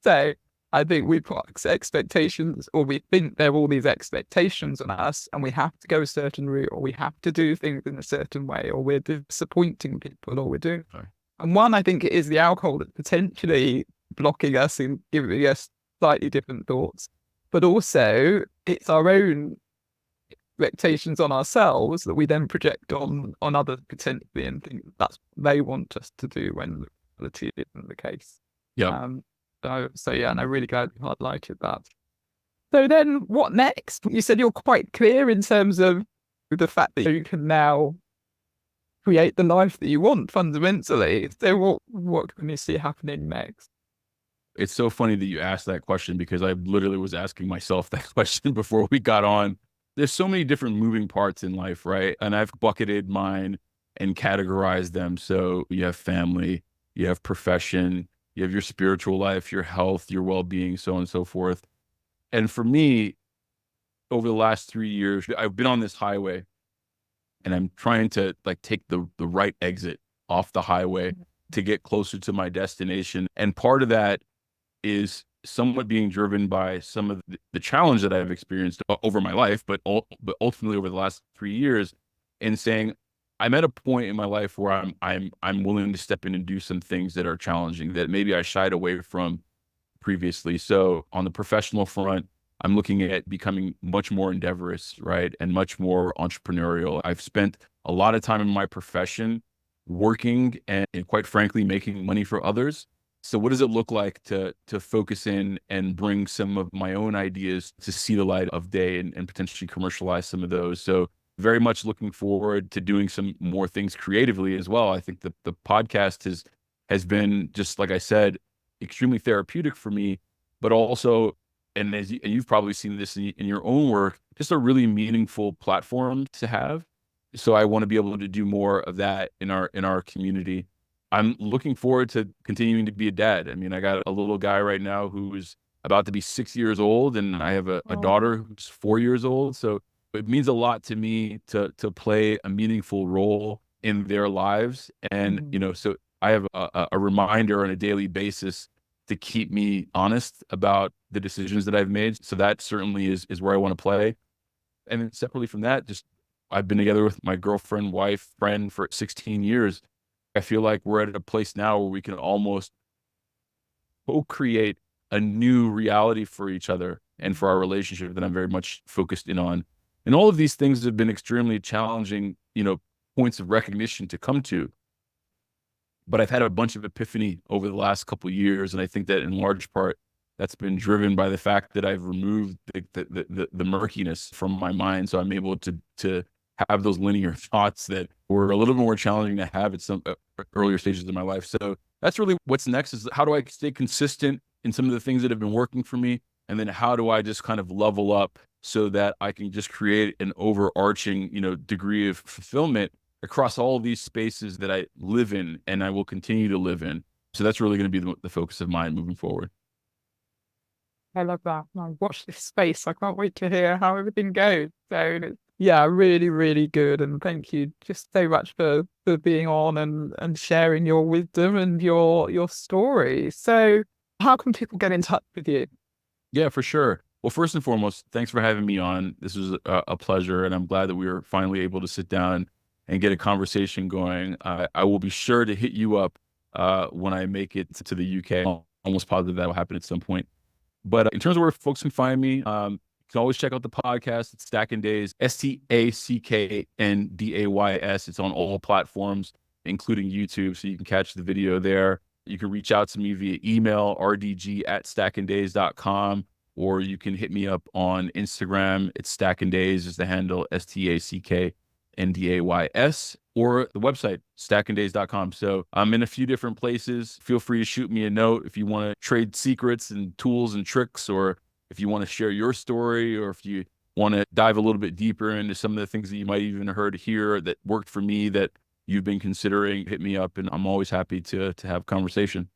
say. I think we've got expectations, or we think there are all these expectations on us, and we have to go a certain route, or we have to do things in a certain way, or we're disappointing people, or we're doing. Sorry. And one, I think it is the alcohol that's potentially blocking us and giving us slightly different thoughts, but also it's our own expectations on ourselves that we then project on others potentially, and think that's what they want us to do when the reality isn't the case. Yeah. So yeah, and I'm really glad you highlighted that. So then what next? You said you're quite clear in terms of the fact that you can now create the life that you want fundamentally. So what can you see happening next? It's so funny that you asked that question, because I literally was asking myself that question before we got on. There's so many different moving parts in life, right? And I've bucketed mine and categorized them. So you have family, you have profession, you have your spiritual life, your health, your well-being, so on and so forth. And for me, over the last 3 years, I've been on this highway, and I'm trying to like take the right exit off the highway to get closer to my destination. And part of that is somewhat being driven by some of the challenge that I've experienced over my life, but ultimately over the last 3 years, and saying, I'm at a point in my life where I'm willing to step in and do some things that are challenging that maybe I shied away from previously. So on the professional front, I'm looking at becoming much more endeavorous, right? And much more entrepreneurial. I've spent a lot of time in my profession working and quite frankly, making money for others. So what does it look like to focus in and bring some of my own ideas to see the light of day, and potentially commercialize some of those? So very much looking forward to doing some more things creatively as well. I think the podcast has been, just like I said, extremely therapeutic for me, but also, and you've probably seen this in your own work, just a really meaningful platform to have. So I want to be able to do more of that in our community. I'm looking forward to continuing to be a dad. I mean, I got a little guy right now who is about to be 6 years old, and I have a daughter who's 4 years old. So it means a lot to me to play a meaningful role in their lives. And, so I have a reminder on a daily basis to keep me honest about the decisions that I've made. So that certainly is where I want to play. And then separately from that, just I've been together with my girlfriend, wife, friend for 16 years. I feel like we're at a place now where we can almost co-create a new reality for each other and for our relationship that I'm very much focused in on. And all of these things have been extremely challenging, points of recognition to come to. But I've had a bunch of epiphany over the last couple of years. And I think that in large part, that's been driven by the fact that I've removed the murkiness from my mind. So I'm able to have those linear thoughts that were a little more challenging to have at some earlier stages of my life. So that's really what's next, is how do I stay consistent in some of the things that have been working for me? And then how do I just kind of level up so that I can just create an overarching, degree of fulfillment across all of these spaces that I live in and I will continue to live in. So that's really going to be the focus of mine moving forward. I love that. I watch this space. I can't wait to hear how everything goes. So yeah, really, really good. And thank you just so much for being on and sharing your wisdom and your story. So how can people get in touch with you? Yeah, for sure. Well, first and foremost, thanks for having me on. This was a pleasure, and I'm glad that we were finally able to sit down and get a conversation going. I will be sure to hit you up when I make it to the UK. I'm almost positive that will happen at some point. But in terms of where folks can find me, you can always check out the podcast. It's Stacking Days, STACKNDAYS. It's on all platforms, including YouTube, so you can catch the video there. You can reach out to me via email, rdg@stackanddays.com, or you can hit me up on Instagram. It's Stackanddays is the handle, STACKNDAYS, or the website, stackanddays.com. So I'm in a few different places. Feel free to shoot me a note if you want to trade secrets and tools and tricks, or if you want to share your story, or if you want to dive a little bit deeper into some of the things that you might even heard here that worked for me that you've been considering, hit me up, and I'm always happy to have conversation.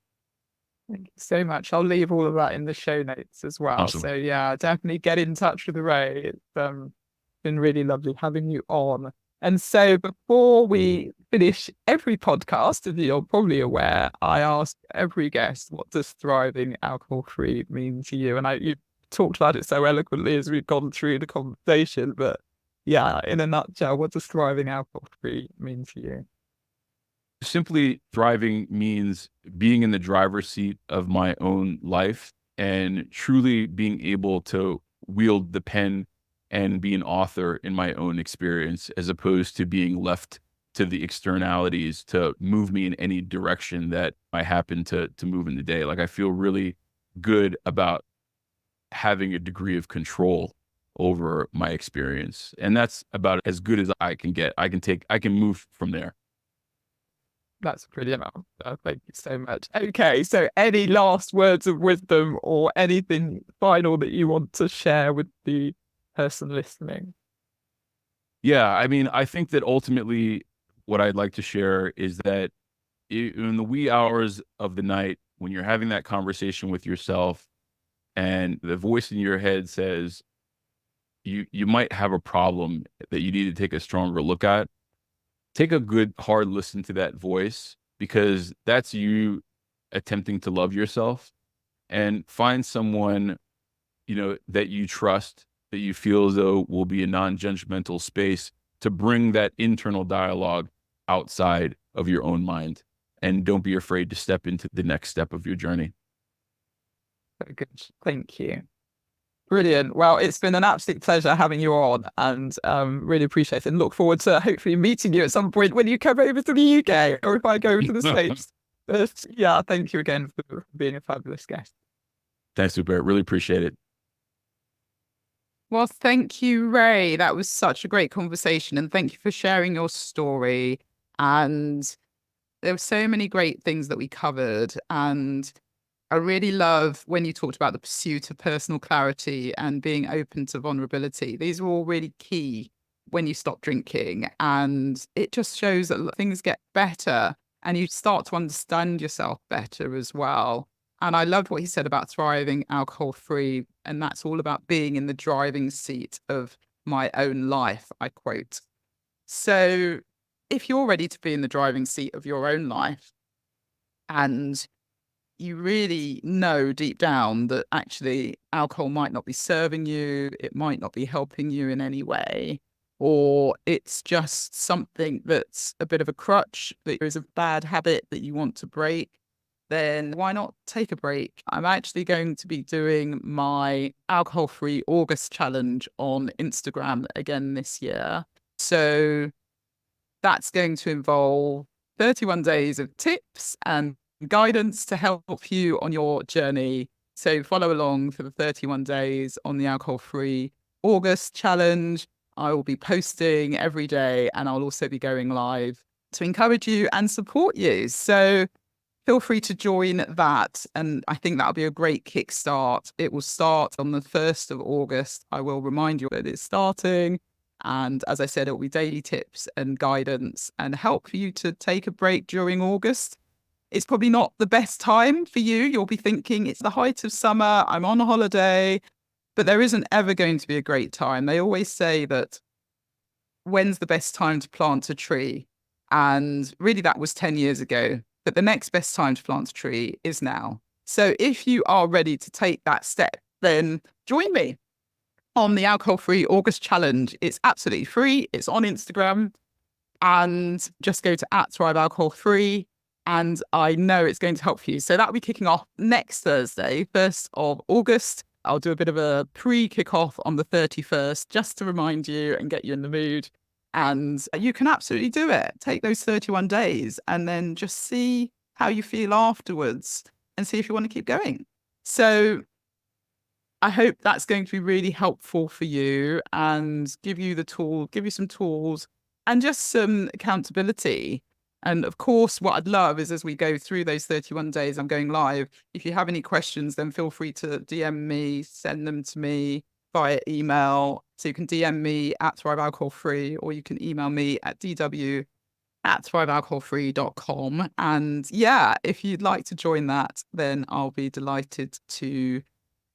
Thank you so much. I'll leave all of that in the show notes as well. Awesome. So yeah, definitely get in touch with Ray. It's been really lovely having you on. And so before we finish every podcast, as you're probably aware, I ask every guest, what does thriving alcohol-free mean to you? And you talked about it so eloquently as we've gone through the conversation, but yeah, in a nutshell, what does thriving alcohol-free mean to you? Simply, thriving means being in the driver's seat of my own life and truly being able to wield the pen and be an author in my own experience, as opposed to being left to the externalities to move me in any direction that I happen to move in the day. Like, I feel really good about having a degree of control over my experience. And that's about as good as I can get. I can move from there. That's brilliant. Thank you so much. Okay, so any last words of wisdom or anything final that you want to share with the person listening? Yeah, I mean, I think that ultimately what I'd like to share is that in the wee hours of the night, when you're having that conversation with yourself and the voice in your head says you might have a problem that you need to take a stronger look at, take a good hard listen to that voice, because that's you attempting to love yourself, and find someone, that you trust, that you feel as though will be a non-judgmental space to bring that internal dialogue outside of your own mind. And don't be afraid to step into the next step of your journey. Very good. Thank you. Brilliant. Well, it's been an absolute pleasure having you on, and really appreciate it, and look forward to hopefully meeting you at some point when you come over to the UK, or if I go to the States. But yeah, thank you again for being a fabulous guest. Thanks, Hubert. Really appreciate it. Well, thank you, Ray. That was such a great conversation, and thank you for sharing your story. And there were so many great things that we covered, and I really love when you talked about the pursuit of personal clarity and being open to vulnerability. These are all really key when you stop drinking, and it just shows that things get better and you start to understand yourself better as well. And I loved what he said about thriving alcohol-free, and that's all about being in the driving seat of my own life, I quote. So if you're ready to be in the driving seat of your own life, and you really know deep down that actually alcohol might not be serving you, it might not be helping you in any way, or it's just something that's a bit of a crutch, that is a bad habit that you want to break, then why not take a break? I'm actually going to be doing my alcohol-free August challenge on Instagram again this year. So that's going to involve 31 days of tips and guidance to help you on your journey. So follow along for the 31 days on the alcohol-free August challenge. I will be posting every day, and I'll also be going live to encourage you and support you. So feel free to join that. And I think that'll be a great kickstart. It will start on the 1st of August. I will remind you that it's starting. And as I said, it will be daily tips and guidance and help for you to take a break during August. It's probably not the best time for you. You'll be thinking it's the height of summer, I'm on a holiday, but there isn't ever going to be a great time. They always say that when's the best time to plant a tree? And really that was 10 years ago, but the next best time to plant a tree is now. So if you are ready to take that step, then join me on the alcohol-free August challenge. It's absolutely free. It's on Instagram, and just go to @thrivealcoholfree. And I know it's going to help you. So that'll be kicking off next Thursday, 1st of August. I'll do a bit of a pre-kickoff on the 31st, just to remind you and get you in the mood. And you can absolutely do it. Take those 31 days and then just see how you feel afterwards and see if you want to keep going. So I hope that's going to be really helpful for you and give you some tools and just some accountability. And of course, what I'd love is as we go through those 31 days, I'm going live. If you have any questions, then feel free to DM me, send them to me via email. So you can DM me at Thrive Alcohol Free, or you can email me at dw@thrivealcoholfree.com. And yeah, if you'd like to join that, then I'll be delighted to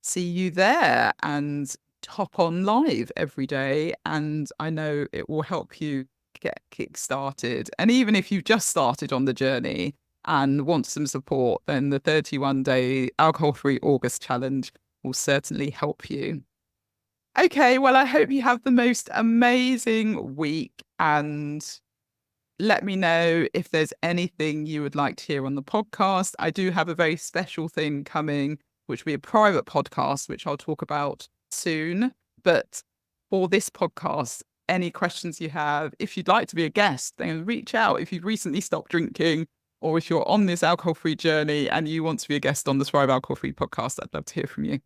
see you there and hop on live every day. And I know it will help you get kick-started. And even if you've just started on the journey and want some support, then the 31-day alcohol-free August challenge will certainly help you. Okay, well, I hope you have the most amazing week, and let me know if there's anything you would like to hear on the podcast. I do have a very special thing coming, which will be a private podcast, which I'll talk about soon. But for this podcast, any questions you have, if you'd like to be a guest, then reach out. If you've recently stopped drinking, or if you're on this alcohol-free journey and you want to be a guest on the Thrive Alcohol Free podcast, I'd love to hear from you.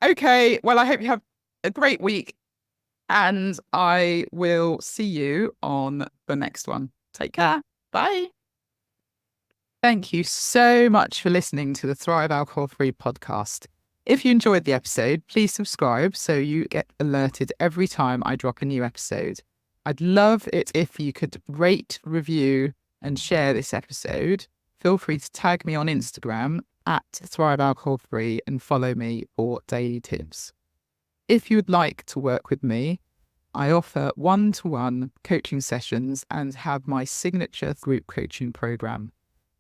Okay, well, I hope you have a great week, and I will see you on the next one. Take care. Bye. Thank you so much for listening to the Thrive Alcohol Free podcast. If you enjoyed the episode, please subscribe so you get alerted every time I drop a new episode. I'd love it if you could rate, review, and share this episode. Feel free to tag me on Instagram at Thrive Alcohol Free and follow me for daily tips. If you would like to work with me, I offer one-to-one coaching sessions and have my signature group coaching program.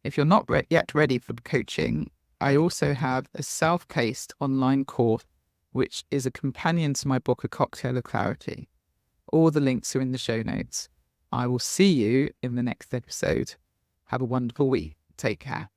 If you're not yet ready for coaching, I also have a self-paced online course, which is a companion to my book, A Cocktail of Clarity. All the links are in the show notes. I will see you in the next episode. Have a wonderful week. Take care.